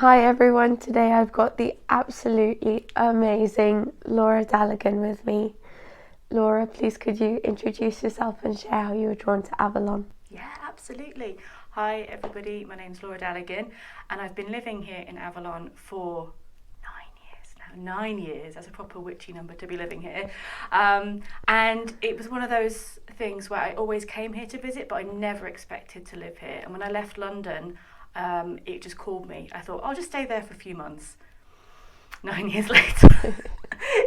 Hi everyone, today I've got the absolutely amazing Laura Daligan with me. Laura, please could you introduce yourself and share how you were drawn to Avalon? Yeah, absolutely. Hi everybody, my name's Laura Daligan and I've been living here in Avalon for 9 years now. 9 years, that's a proper witchy number to be living here. And it was one of those things where I always came here to visit, but I never expected to live here. And when I left London, it just called me. I thought, I'll just stay there for a few months. 9 years later,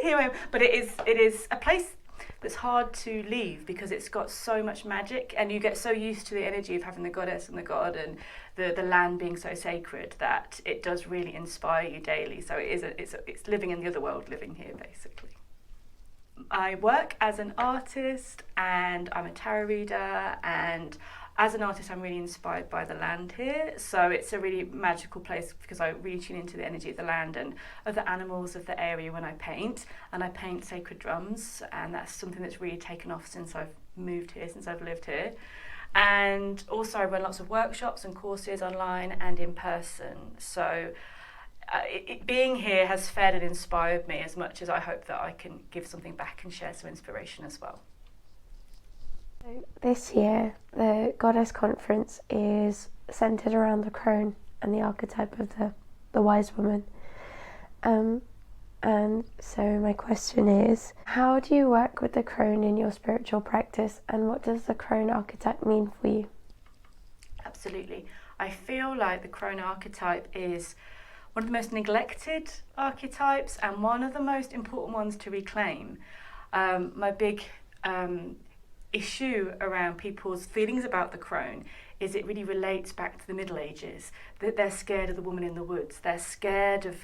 here I am. But it is a place that's hard to leave because it's got so much magic, and you get so used to the energy of having the goddess and the god and the land being so sacred that it does really inspire you daily. So it's living in the other world, living here basically. I work as an artist and I'm a tarot reader, and as an artist I'm really inspired by the land here. So it's a really magical place because I really tune into the energy of the land and of the animals of the area when I paint. And I paint sacred drums, and that's something that's really taken off since I've moved here, since I've lived here. And also I run lots of workshops and courses online and in person. So being here has fed and inspired me as much as I hope that I can give something back and share some inspiration as well. This year, the Goddess Conference is centred around the Crone and the archetype of the wise woman. And so my question is, how do you work with the Crone in your spiritual practice, and what does the Crone archetype mean for you? Absolutely. I feel like the Crone archetype is one of the most neglected archetypes and one of the most important ones to reclaim. My big issue around people's feelings about the Crone is it really relates back to the Middle Ages, that they're scared of the woman in the woods, they're scared of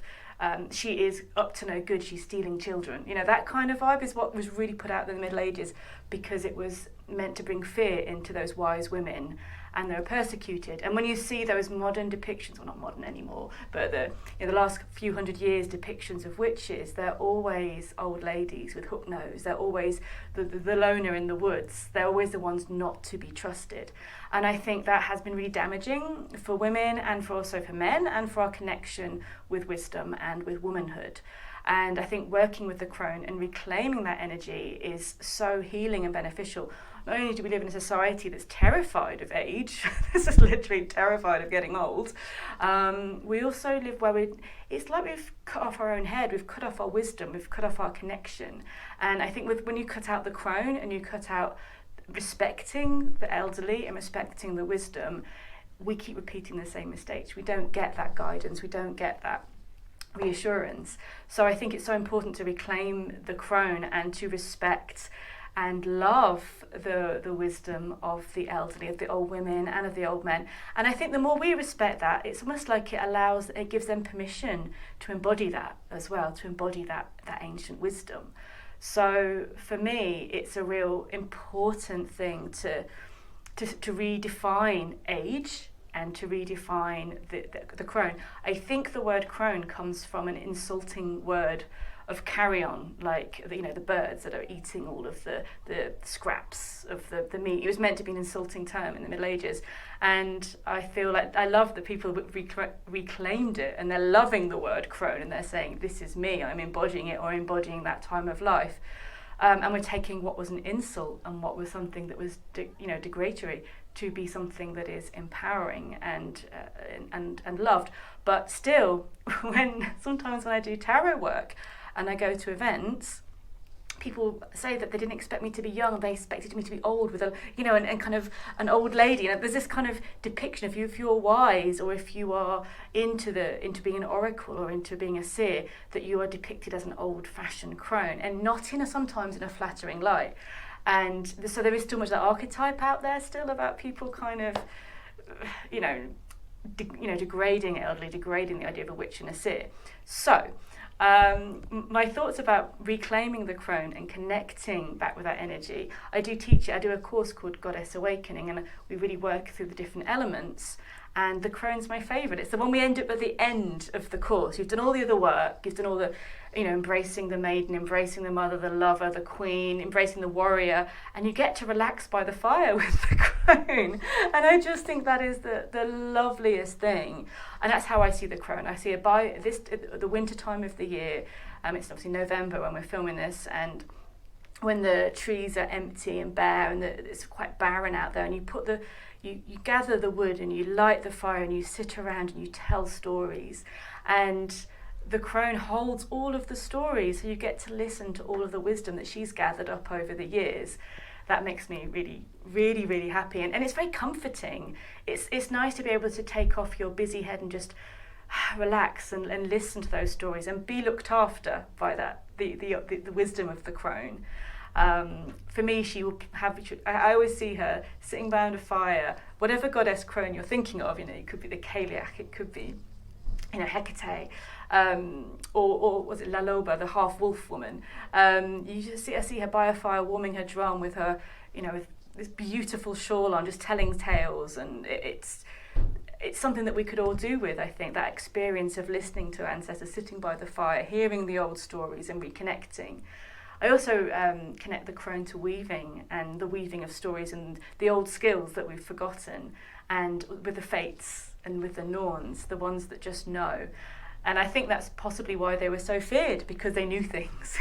she is up to no good, she's stealing children. You know, that kind of vibe is what was really put out in the Middle Ages because it was meant to bring fear into those wise women, and they were persecuted. And when you see those modern depictions, well, not modern anymore, but the last few hundred years depictions of witches, they're always old ladies with hook nose, they're always the loner in the woods, they're always the ones not to be trusted. And I think that has been really damaging for women and for also for men and for our connection with wisdom and with womanhood. And I think working with the Crone and reclaiming that energy is so healing and beneficial. Not only do we live in a society that's terrified of age, this is literally terrified of getting old, we also live where it's like we've cut off our own head, we've cut off our wisdom, we've cut off our connection. And I think when you cut out the Crone and you cut out respecting the elderly and respecting the wisdom, we keep repeating the same mistakes. We don't get that guidance, we don't get that reassurance. So I think it's so important to reclaim the Crone and to respect and love the wisdom of the elderly, of the old women and of the old men. And I think the more we respect that, it's almost like it gives them permission to embody that as well, to embody that ancient wisdom. So for me, it's a real important thing to redefine age and to redefine the Crone. I think the word Crone comes from an insulting word of carrion, like the birds that are eating all of the scraps of the meat. It was meant to be an insulting term in the Middle Ages, and I feel like I love that people reclaimed it and they're loving the word Crone and they're saying, this is me, I'm embodying it, or embodying that time of life. And we're taking what was an insult and what was something that was degradatory to be something that is empowering and loved. But still, sometimes when I do tarot work and I go to events, people say that they didn't expect me to be young, they expected me to be old with and kind of an old lady. And there's this kind of depiction of you, if you're wise or if you are into being an oracle or into being a seer, that you are depicted as an old-fashioned Crone, and not sometimes in a flattering light. And so there is still much that archetype out there still about people kind of degrading elderly, degrading the idea of a witch and a seer. So my thoughts about reclaiming the Crone and connecting back with that energy, I do a course called Goddess Awakening, and we really work through the different elements, and the Crone's my favourite. It's the one we end up at the end of the course. You've done all the other work, you've done all the embracing the maiden, embracing the mother, the lover, the queen, embracing the warrior, and you get to relax by the fire with the Crone. crone. And I just think that is the loveliest thing. And that's how I see the crone. I see it by the winter time of the year. It's obviously November when we're filming this, and when the trees are empty and bare and it's quite barren out there, and you gather the wood and you light the fire and you sit around and you tell stories, and the crone holds all of the stories, so you get to listen to all of the wisdom that she's gathered up over the years. That makes me really, really, really happy, and it's very comforting. It's nice to be able to take off your busy head and just relax and listen to those stories and be looked after by the wisdom of the crone. For me, she will have. I alwawas see her sitting around a fire. Whatever goddess crone you're thinking of, it could be the Cailleach, it could be, Hecate, or was it La Loba, the half wolf woman. You just I see her by a fire, warming her drum with her, with this beautiful shawl on, just telling tales, and it's something that we could all do with, I think, that experience of listening to ancestors, sitting by the fire, hearing the old stories and reconnecting. I also connect the crone to weaving, and the weaving of stories and the old skills that we've forgotten, and with the fates and with the Norns, the ones that just know. And I think that's possibly why they were so feared, because they knew things.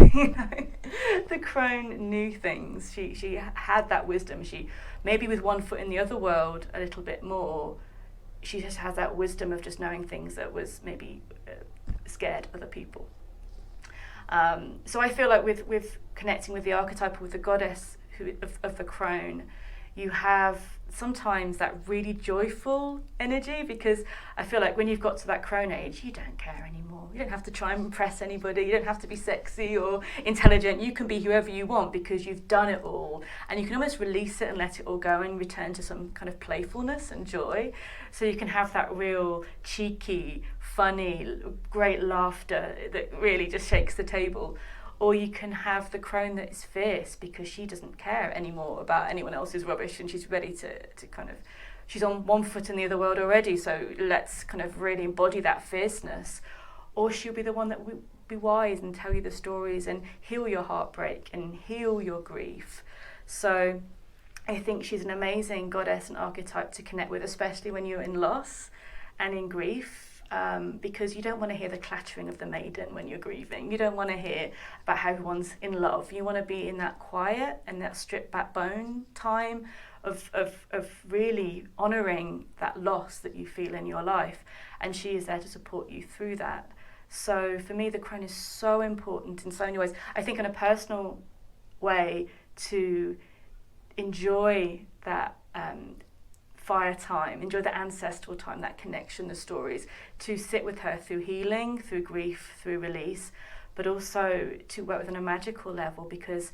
The crone knew things. She had that wisdom. She, maybe with one foot in the other world a little bit more, she just has that wisdom of just knowing things that was maybe scared other people. So I feel like with connecting with the archetype, with the goddess of the crone, you have sometimes that really joyful energy, because I feel like when you've got to that crone age, you don't care anymore. You don't have to try and impress anybody. You don't have to be sexy or intelligent. You can be whoever you want, because you've done it all, and you can almost release it and let it all go and return to some kind of playfulness and joy. So you can have that real cheeky, funny, great laughter that really just shakes the table. Or you can have the crone that is fierce, because she doesn't care anymore about anyone else's rubbish, and she's ready to kind of, she's on one foot in the other world already, so let's kind of really embody that fierceness. Or she'll be the one that will be wise and tell you the stories and heal your heartbreak and heal your grief. So I think she's an amazing goddess and archetype to connect with, especially when you're in loss and in grief. Because you don't want to hear the clattering of the maiden when you're grieving. You don't want to hear about how everyone's in love. You want to be in that quiet and that stripped back bone time of really honouring that loss that you feel in your life. And she is there to support you through that. So for me, the crone is so important in so many ways. I think in a personal way, to enjoy that fire time, enjoy the ancestral time, that connection, the stories, to sit with her through healing, through grief, through release, but also to work with on a magical level, because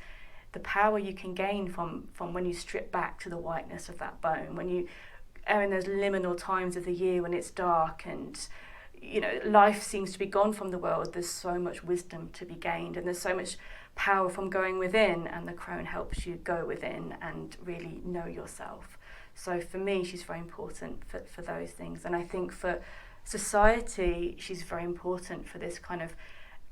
the power you can gain from when you strip back to the whiteness of that bone, when you are in those liminal times of the year when it's dark and life seems to be gone from the world, there's so much wisdom to be gained, and there's so much power from going within, and the crone helps you go within and really know yourself. So for me, she's very important for those things. And I think for society, she's very important for this kind of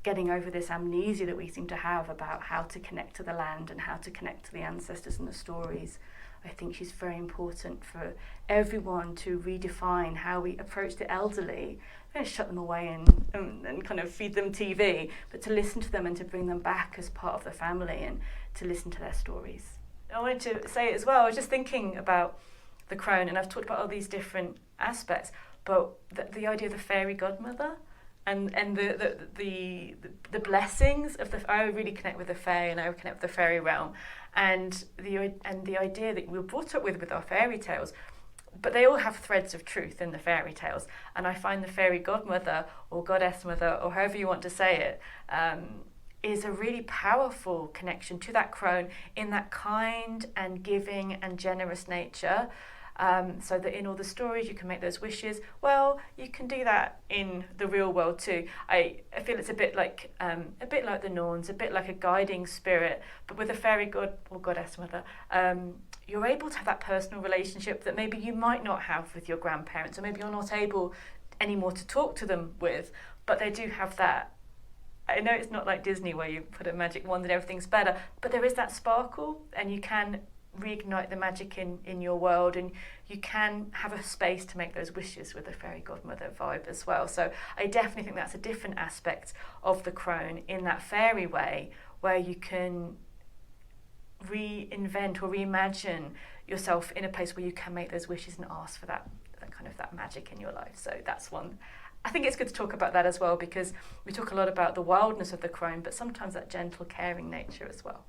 getting over this amnesia that we seem to have about how to connect to the land and how to connect to the ancestors and the stories. I think she's very important for everyone to redefine how we approach the elderly. We don't shut them away and kind of feed them TV, but to listen to them and to bring them back as part of the family and to listen to their stories. I wanted to say it as well, I was just thinking about the crone, and I've talked about all these different aspects, but the idea of the fairy godmother and the blessings of I really connect with the fae, and I connect with the fairy realm, and the idea that we were brought up with our fairy tales, but they all have threads of truth in the fairy tales, and I find the fairy godmother or goddess mother, or however you want to say it, is a really powerful connection to that crone in that kind and giving and generous nature. So that in all the stories you can make those wishes. Well, you can do that in the real world too. I feel it's a bit like the Norns, a bit like a guiding spirit, but with a fairy god or goddess mother, you're able to have that personal relationship that maybe you might not have with your grandparents, or maybe you're not able anymore to talk to them with, but they do have that. I know it's not like Disney where you put a magic wand and everything's better, but there is that sparkle, and you can reignite the magic in your world, and you can have a space to make those wishes with a fairy godmother vibe as well. So I definitely think that's a different aspect of the crone in that fairy way, where you can reinvent or reimagine yourself in a place where you can make those wishes and ask for that kind of that magic in your life. So that's one. I think it's good to talk about that as well, because we talk a lot about the wildness of the crone, but sometimes that gentle, caring nature as well.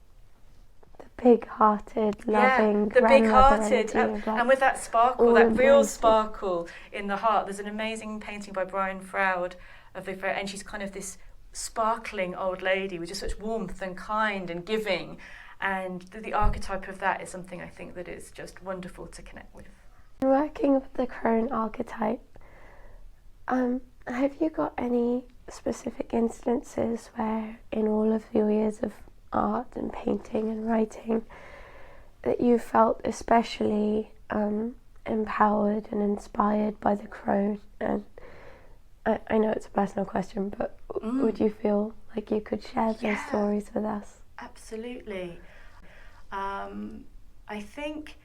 The big-hearted, loving, the big-hearted, like and with that sparkle, that real sparkle in the heart. There's an amazing painting by Brian Froud of the fairy, and she's kind of this sparkling old lady with just such warmth and kind and giving, and the archetype of that is something I think that is just wonderful to connect with. Working with the crone archetype, have you got any specific instances where in all of your years of art and painting and writing that you felt especially empowered and inspired by the crone? And I know it's a personal question, but would you feel like you could share those stories with us? Absolutely. I think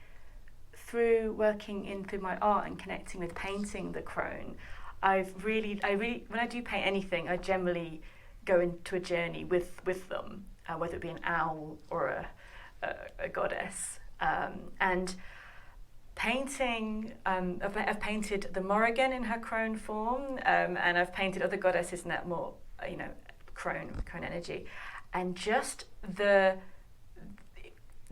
through working through my art and connecting with painting the crone, I really, when I do paint anything, I generally go into a journey with them, whether it be an owl or a goddess. And painting, I've painted the Morrigan in her crone form, and I've painted other goddesses in that more, crone energy, and just the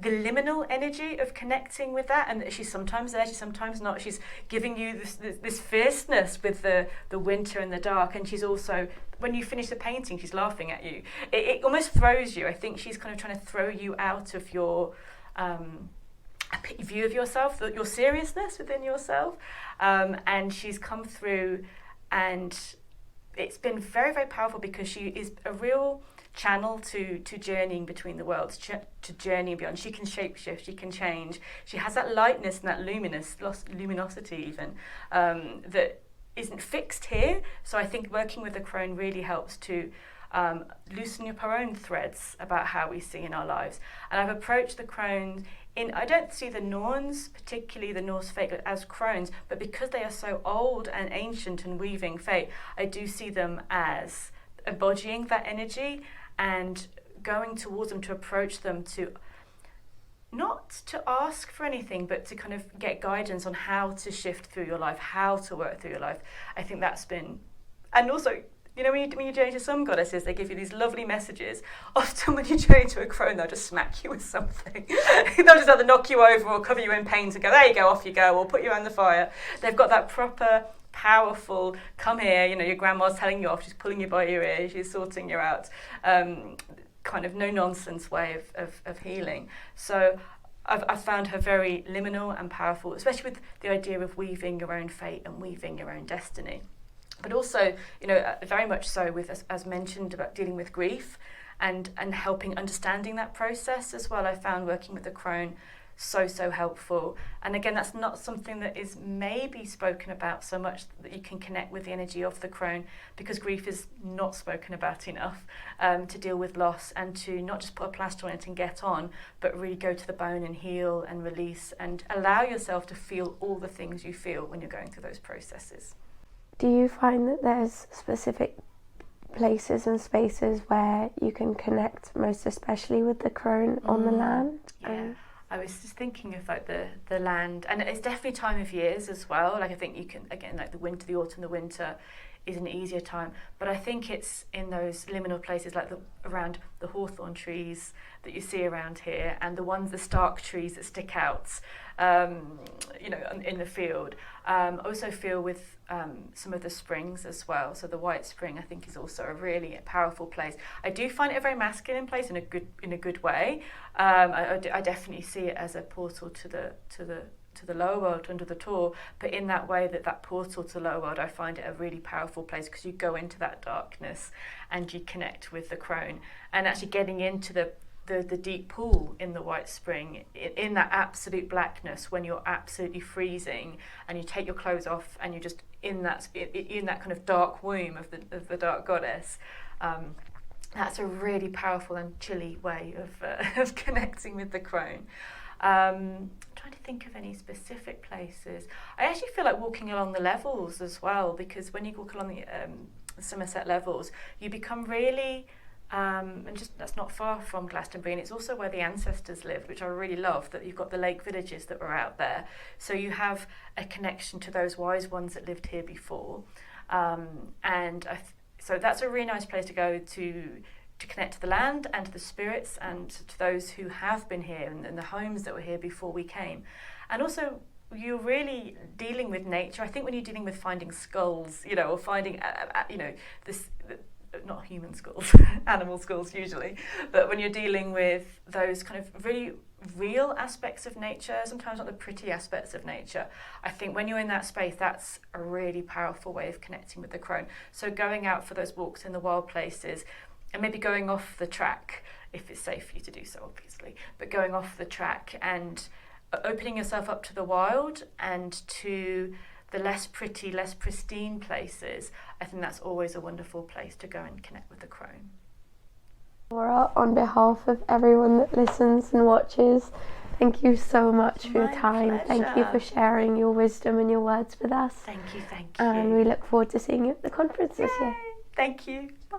liminal energy of connecting with that, and she's sometimes there, she's sometimes not. She's giving you this fierceness with the winter and the dark, and she's also, when you finish the painting, she's laughing at you. It almost throws you. I think she's kind of trying to throw you out of your view of yourself, your seriousness within yourself, and she's come through, and it's been very, very powerful, because she is a real channel to journeying between the worlds, to journeying beyond. She can shapeshift, she can change. She has that lightness and that luminosity even, that isn't fixed here. So I think working with the crone really helps to loosen up our own threads about how we see in our lives. And I've approached the crone I don't see the Norns, particularly the Norse fate, as crones, but because they are so old and ancient and weaving fate, I do see them as embodying that energy and going towards them, to approach them, to not to ask for anything, but to kind of get guidance on how to shift through your life, how to work through your life. I think that's been, and also, when you journey to some goddesses, they give you these lovely messages. Often when you journey to a crone, they'll just smack you with something. They'll just either knock you over or cover you in paint and go, there you go, off you go, or put you around the fire. They've got that proper, powerful, come here, your grandma's telling you off, she's pulling you by your ear, she's sorting you out, kind of no-nonsense way of healing. So I've found her very liminal and powerful, especially with the idea of weaving your own fate and weaving your own destiny. But also, very much so with, as mentioned, about dealing with grief and helping understanding that process as well. I found working with the crone so helpful. And again, that's not something that is maybe spoken about so much, that you can connect with the energy of the crone, because grief is not spoken about enough, to deal with loss and to not just put a plaster on it and get on, but really go to the bone and heal and release and allow yourself to feel all the things you feel when you're going through those processes. Do you find that there's specific places and spaces where you can connect most especially with the crone on the land? Yeah. I was just thinking of the land, and it's definitely time of years as well. I think you can, again, the autumn, the winter is an easier time, but I think it's in those liminal places around the hawthorn trees that you see around here, and the stark trees that stick out, in the field. I also feel with some of the springs as well. So the White Spring, I think, is also a really powerful place. I do find it a very masculine place in a good way. I definitely see it as a portal to the lower world, under the Tor, but in that way that portal to the lower world, I find it a really powerful place, because you go into that darkness and you connect with the crone, and actually getting into the deep pool in the White Spring, in that absolute blackness, when you're absolutely freezing and you take your clothes off and you're just in that kind of dark womb of the dark goddess. That's a really powerful and chilly way of connecting with the crone. Trying to think of any specific places. I actually feel like walking along the levels as well, because when you walk along the Somerset levels, you become really, and just that's not far from Glastonbury, and it's also where the ancestors lived, which I really love, that you've got the lake villages that were out there. So you have a connection to those wise ones that lived here before. So that's a really nice place to go to connect to the land and to the spirits and to those who have been here and the homes that were here before we came. And also, you're really dealing with nature. I think when you're dealing with finding skulls, or finding, not human skulls, animal skulls usually, but when you're dealing with those kind of really real aspects of nature, sometimes not the pretty aspects of nature, I think when you're in that space, that's a really powerful way of connecting with the crone. So going out for those walks in the wild places, and maybe going off the track, if it's safe for you to do so, obviously, but going off the track and opening yourself up to the wild and to the less pretty, less pristine places, I think that's always a wonderful place to go and connect with the crone. Laura, on behalf of everyone that listens and watches, thank you so much for your time. Pleasure. Thank you for sharing your wisdom and your words with us. Thank you. And we look forward to seeing you at the conference this year. Thank you. Bye.